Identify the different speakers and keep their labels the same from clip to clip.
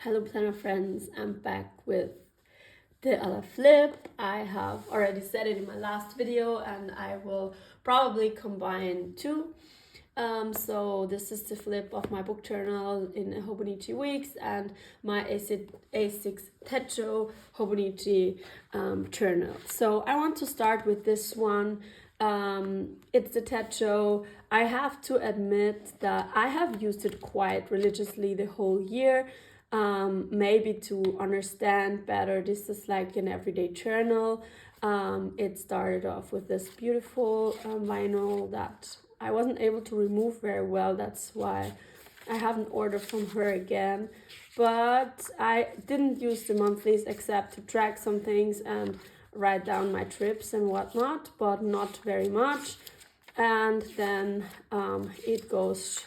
Speaker 1: Hello planner friends, I'm back with the other flip. I have already said it in my last video and I will probably combine two. So this is the flip of my book journal in Hobonichi weeks and my A6 Techo Hobonichi journal. So I want to start with this one. It's the Techo. I have to admit that I have used it quite religiously the whole year. Maybe to understand better, this is like an everyday journal. It started off with this beautiful vinyl that I wasn't able to remove very well. That's why I haven't ordered from her again. But I didn't use the monthlies except to track some things and write down my trips and whatnot, but not very much. And then it goes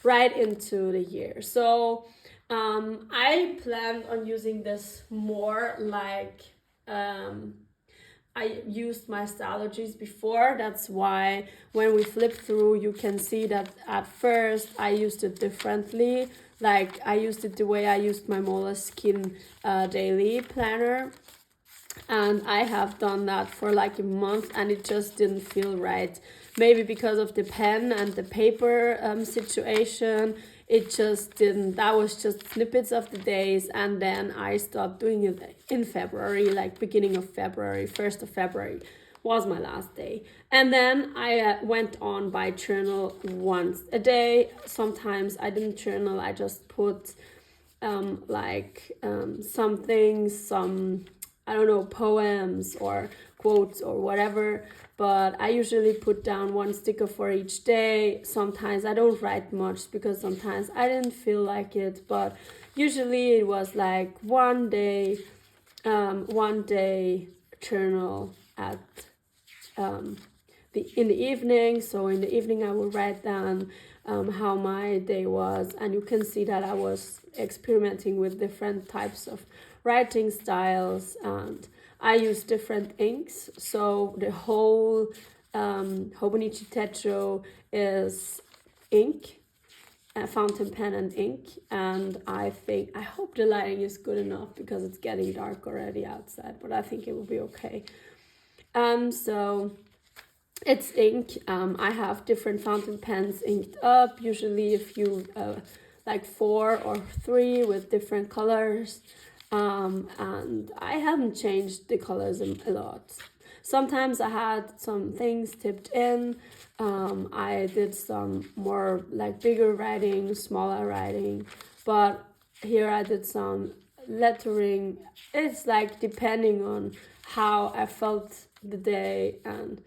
Speaker 1: right into the year. So I planned on using this more like I used my stylogies before. That's why when we flip through, you can see that at first I used it differently. Like I used it the way I used my Moleskine daily planner. And I have done that for like a month and it just didn't feel right. Maybe because of the pen and the paper situation, it just didn't. That was just snippets of the days, and then I stopped doing it in February, like beginning of February, 1st of February was my last day. And then I went on by journal once a day. Sometimes I didn't journal, I just put some things, I don't know, poems or quotes or whatever, but I usually put down one sticker for each day. Sometimes I don't write much because sometimes I didn't feel like it, but usually it was like one day journal at in the evening. So in the evening I will write down how my day was, and you can see that I was experimenting with different types of writing styles, and I use different inks. So the whole Hobonichi Techo is ink, fountain pen and ink, and I hope the lighting is good enough because it's getting dark already outside, but I think it will be okay. So it's ink. I have different fountain pens inked up, usually a few like 4 or 3 with different colors. And I haven't changed the colors a lot. Sometimes I had some things tipped in. I did some more like bigger writing, smaller writing, but here I did some lettering. It's like depending on how I felt the day, and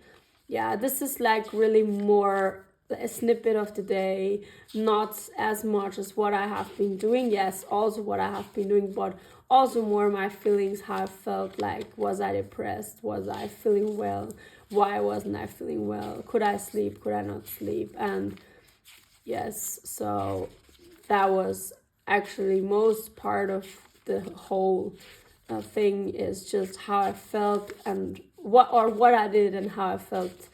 Speaker 1: yeah, this is like really more a snippet of the day, not as much as what I have been doing. Yes, also what I have been doing, but also more my feelings, how I felt. Like, was I depressed? Was I feeling well? Why wasn't I feeling well? Could I sleep? Could I not sleep? And yes, so that was actually most part of the whole thing, is just how I felt and what I did and how I felt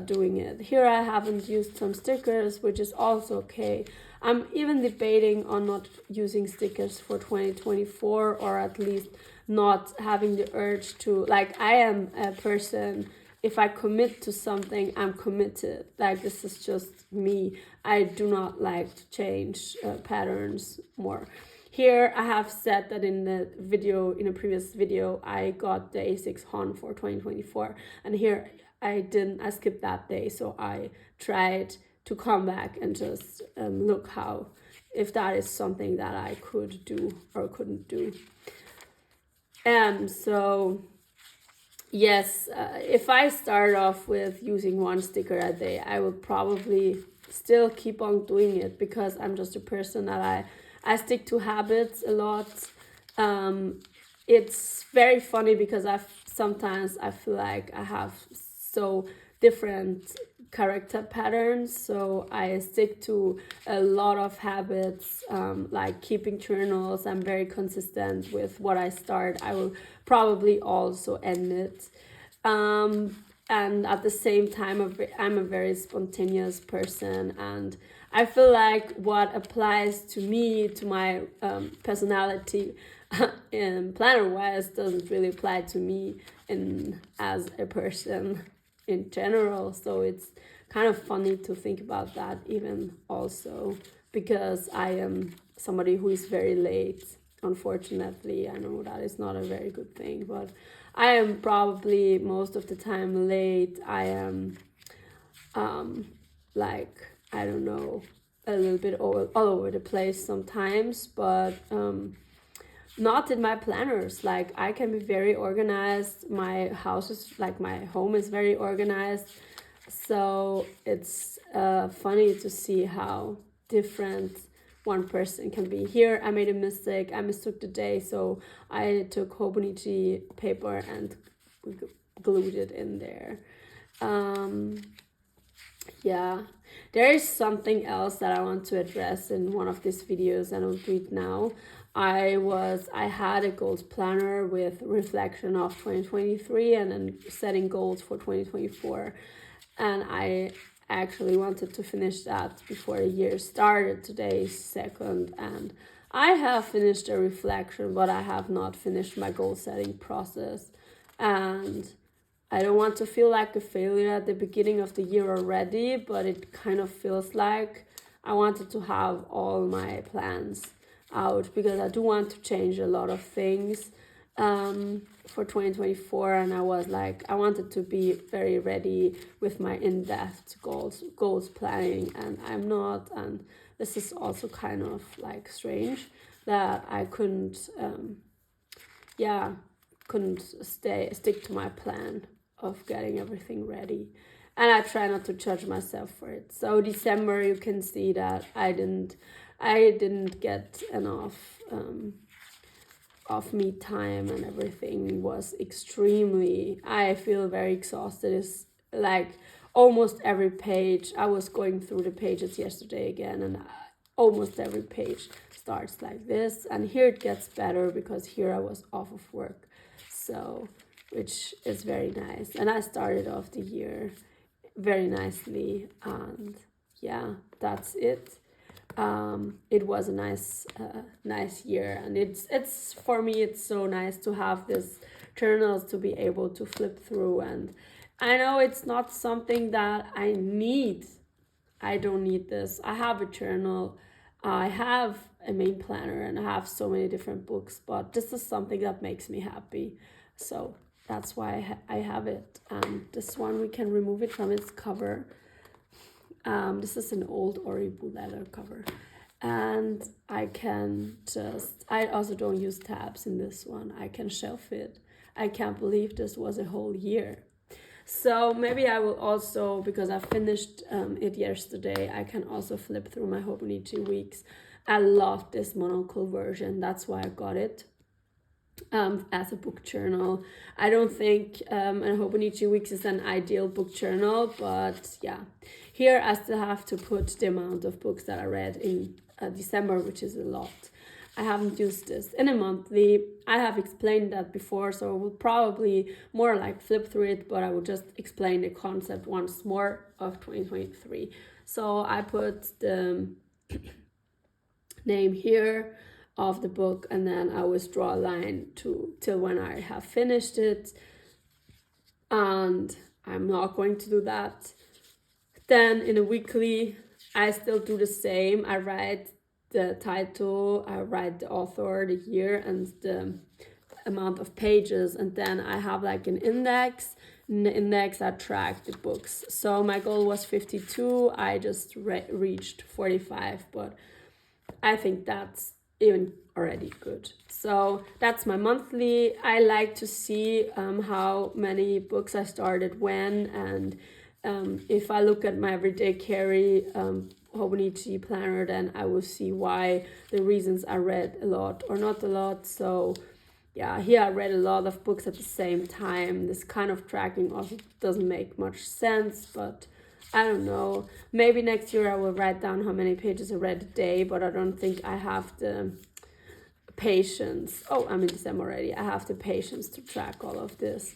Speaker 1: doing it. Here I haven't used some stickers, which is also okay. I'm even debating on not using stickers for 2024, or at least not having the urge to. Like, I am a person, if I commit to something, I'm committed. Like, this is just me. I do not like to change patterns more. Here I have said that in a previous video, I got the A6 Hon for 2024, and here I skipped that day, so I tried to come back and just look if that is something that I could do or couldn't do. So yes, if I start off with using one sticker a day, I will probably still keep on doing it because I'm just a person that I stick to habits a lot. It's very funny because sometimes I feel like I have so different character patterns, so I stick to a lot of habits, like keeping journals. I'm very consistent with what I start. I will probably also end it, and at the same time I'm a very spontaneous person, and I feel like what applies to me, to my personality in planner wise, doesn't really apply to me in as a person in general. So it's kind of funny to think about that even also, because I am somebody who is very late. Unfortunately, I know that is not a very good thing, but I am probably most of the time late. I am like, I don't know, a little bit all over the place sometimes, but not in my planners. Like, I can be very organized. My house is, like, my home is very organized. So it's funny to see how different one person can be. Here I made a mistake. I mistook the day, so I took Hobonichi paper and glued it in there. Yeah, there is something else that I want to address in one of these videos, and I'll do it now. I had a goals planner with reflection of 2023 and then setting goals for 2024, and I actually wanted to finish that before the year started. Today is 2nd, and I have finished a reflection, but I have not finished my goal setting process, and I don't want to feel like a failure at the beginning of the year already, but it kind of feels like I wanted to have all my plans out, because I do want to change a lot of things for 2024, and I was like, I wanted to be very ready with my in-depth goals planning, and I'm not, and this is also kind of like strange that I couldn't stick to my plan of getting everything ready, and I try not to judge myself for it. So December, you can see that I didn't get enough of me time, and everything was extremely, I feel very exhausted. It's like almost every page, I was going through the pages yesterday again, and almost every page starts like this, and here it gets better because here I was off of work, so which is very nice, and I started off the year very nicely, and yeah, that's it. It was a nice year, and it's for me, it's so nice to have this journals to be able to flip through, and I know it's not something that I need. I don't need this. I have a journal, I have a main planner, and I have so many different books, but this is something that makes me happy, so that's why I have it. This one, we can remove it from its cover. This is an old Oribu leather cover, and I also don't use tabs in this one. I can shelf it. I can't believe this was a whole year. So maybe I will also, because I finished it yesterday, I can also flip through my Hobonichi weeks. I love this monocle version. That's why I got it. As a book journal. I don't think a Hobonichi Weeks is an ideal book journal, but yeah. Here I still have to put the amount of books that I read in December, which is a lot. I haven't used this in a monthly. I have explained that before, so I will probably more like flip through it, but I will just explain the concept once more of 2023. So I put the name here of the book, and then I always draw a line till when I have finished it, and I'm not going to do that. Then in a weekly, I still do the same. I write the title, I write the author, the year, and the amount of pages, and then I have like an index. In the index, I track the books. So my goal was 52. I just reached 45, but I think that's even already good. So that's my monthly. I like to see how many books I started when, and if I look at my everyday carry Hobonichi planner, then I will see why the reasons I read a lot or not a lot. So yeah, here I read a lot of books at the same time. This kind of tracking also doesn't make much sense, but I don't know. Maybe next year I will write down how many pages I read a day, but I don't think I have the patience. Oh, I'm in December already. I have the patience to track all of this.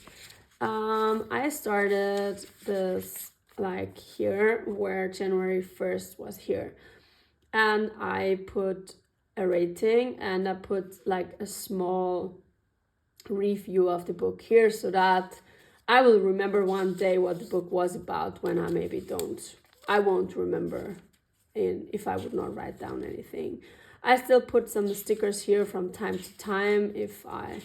Speaker 1: I started this like here, where January 1st was here. And I put a rating, and I put like a small review of the book here, so that I will remember one day what the book was about when I won't remember if I would not write down anything. I still put some stickers here from time to time if I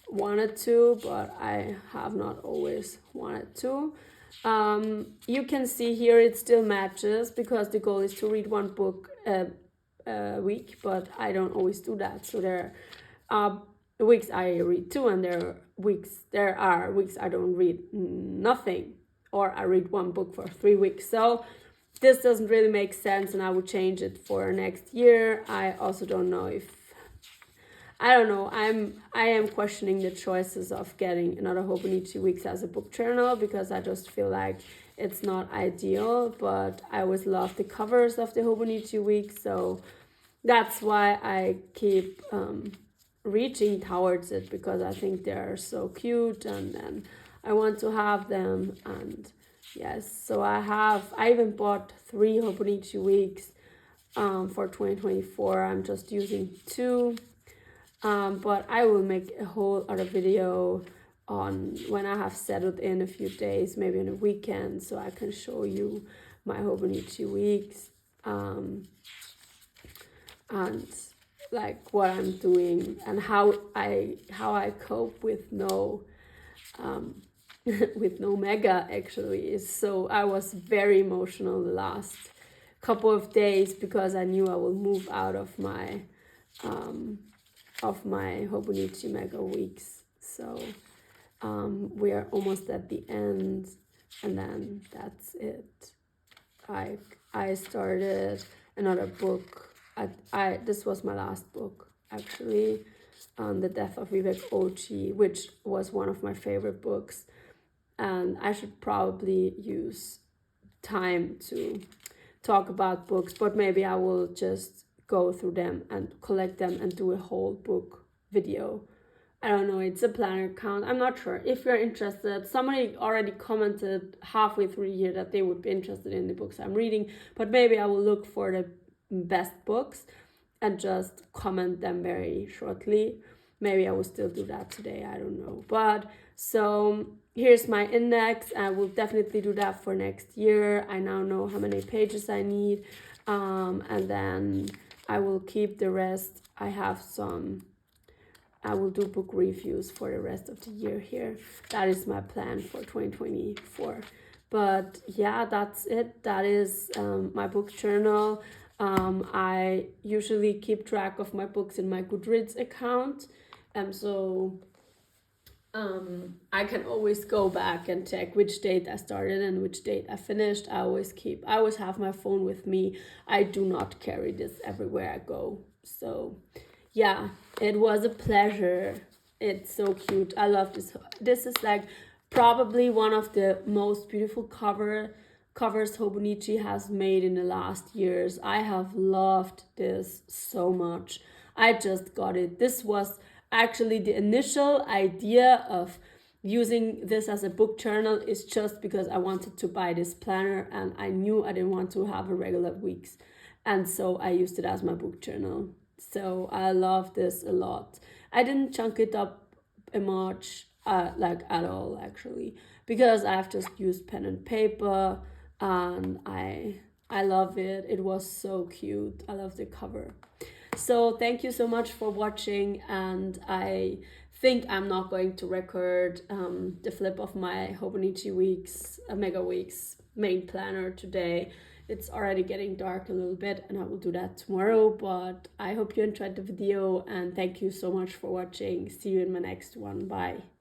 Speaker 1: wanted to, but I have not always wanted to. You can see here it still matches, because the goal is to read one book a week, but I don't always do that. So there are weeks I read two, and there are weeks I don't read nothing, or I read one book for 3 weeks. So this doesn't really make sense, and I would change it for next year. I also don't know I am questioning the choices of getting another Hobonichi Weeks as a book journal, because I just feel like it's not ideal, but I always love the covers of the Hobonichi Weeks, so that's why I keep reaching towards it, because I think they're so cute, and then I want to have them. And yes, so I even bought 3 Hobonichi Weeks for 2024. I'm just using 2. But I will make a whole other video on when I have settled in a few days, maybe on a weekend, so I can show you my Hobonichi Weeks and like what I'm doing, and how I cope with no with no mega actually. So I was very emotional the last couple of days, because I knew I will move out of my Hobonichi Mega Weeks. So we are almost at the end, and then that's it. I started another book. This was my last book actually, The Death of Vivek Ochi, which was one of my favorite books, and I should probably use time to talk about books, but maybe I will just go through them and collect them and do a whole book video. I don't know, it's a planner count. I'm not sure. If you're interested, somebody already commented halfway through the year that they would be interested in the books I'm reading, but maybe I will look for the best books and just comment them very shortly. Maybe I will still do that today, I don't know. But so here's my index. I will definitely do that for next year. I now know how many pages I need, and then I will keep the rest. I will do book reviews for the rest of the year here. That is my plan for 2024. But yeah, that's it. That is my book journal. I usually keep track of my books in my Goodreads account. So I can always go back and check which date I started and which date I finished. I always have my phone with me. I do not carry this everywhere I go. So yeah, it was a pleasure. It's so cute. I love this. This is like probably one of the most beautiful covers Hobonichi has made in the last years. I have loved this so much. I just got it. This was actually the initial idea of using this as a book journal is just because I wanted to buy this planner, and I knew I didn't want to have a regular weeks, and so I used it as my book journal. So I love this a lot. I didn't chunk it up much, like at all actually, because I've just used pen and paper, and I love it. It was so cute. I love the cover. So thank you so much for watching, and I think I'm not going to record the flip of my Hobonichi Weeks, Mega Weeks main planner today. It's already getting dark a little bit, and I will do that tomorrow, but I hope you enjoyed the video, and thank you so much for watching. See you in my next one. Bye.